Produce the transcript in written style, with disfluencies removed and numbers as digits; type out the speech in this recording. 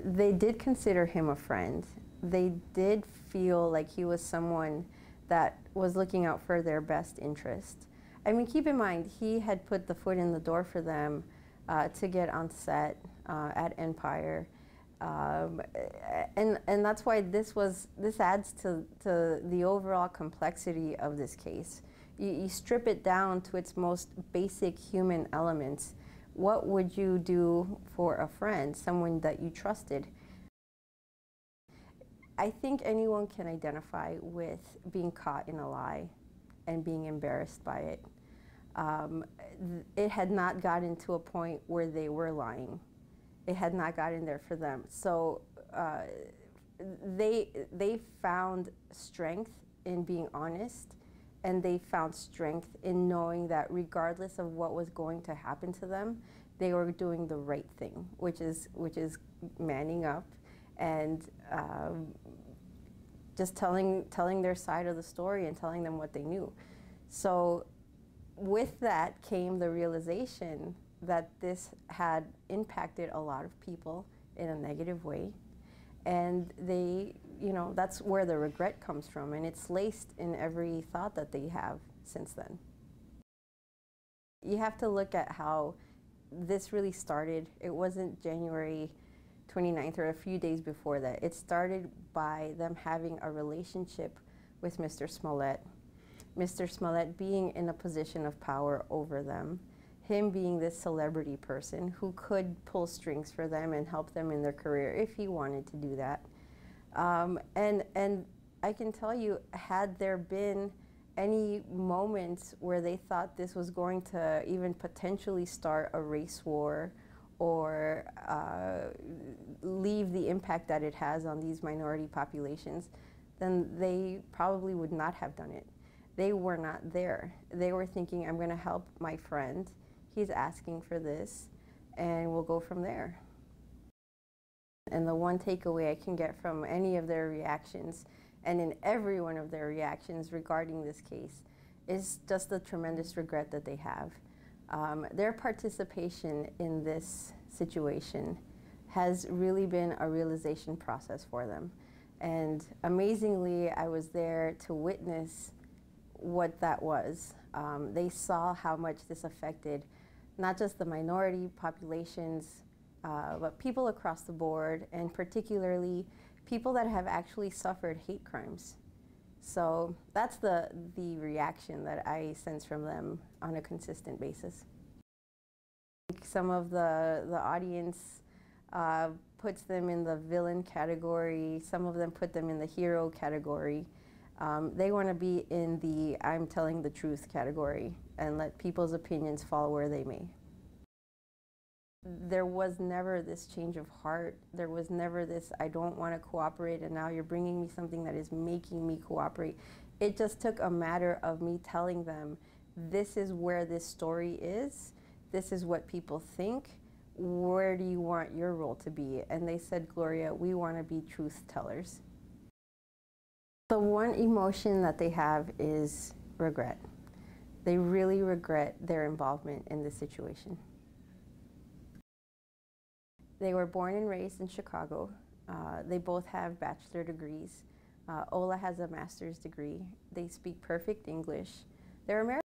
They did consider him a friend. They did feel like he was someone that was looking out for their best interest. I mean, keep in mind, he had put the foot in the door for them to get on set at Empire. And that's why this adds to the overall complexity of this case. You strip it down to its most basic human elements. What would you do for a friend, someone that you trusted? I think anyone can identify with being caught in a lie and being embarrassed by it. It had not gotten to a point where they were lying. It had not gotten there for them. So they found strength in being honest, and they found strength in knowing that regardless of what was going to happen to them, they were doing the right thing, which is manning up and just telling their side of the story and telling them what they knew. So with that came the realization that this had impacted a lot of people in a negative way. And they, that's where the regret comes from, and it's laced in every thought that they have since then. You have to look at how this really started. It wasn't January 29th or a few days before that. It started by them having a relationship with Mr. Smollett. Mr. Smollett being in a position of power over them, him being this celebrity person who could pull strings for them and help them in their career if he wanted to do that. And I can tell you, had there been any moments where they thought this was going to even potentially start a race war or leave the impact that it has on these minority populations, then they probably would not have done it. They were not there. They were thinking, I'm going to help my friend. He's asking for this, and we'll go from there. And the one takeaway I can get from any of their reactions, and in every one of their reactions regarding this case, is just the tremendous regret that they have. Their participation in this situation has really been a realization process for them. And amazingly, I was there to witness what that was. They saw how much this affected not just the minority populations, but people across the board, and particularly people that have actually suffered hate crimes. So that's the reaction that I sense from them on a consistent basis. Some of the audience puts them in the villain category. Some of them put them in the hero category. They want to be in the I'm telling the truth category and let people's opinions fall where they may. There was never this change of heart. There was never this, I don't want to cooperate, and now you're bringing me something that is making me cooperate. It just took a matter of me telling them, this is where this story is. This is what people think. Where do you want your role to be? And they said, Gloria, we want to be truth tellers. The one emotion that they have is regret. They really regret their involvement in this situation. They were born and raised in Chicago. They both have bachelor degrees. Ola has a master's degree. They speak perfect English. They're American.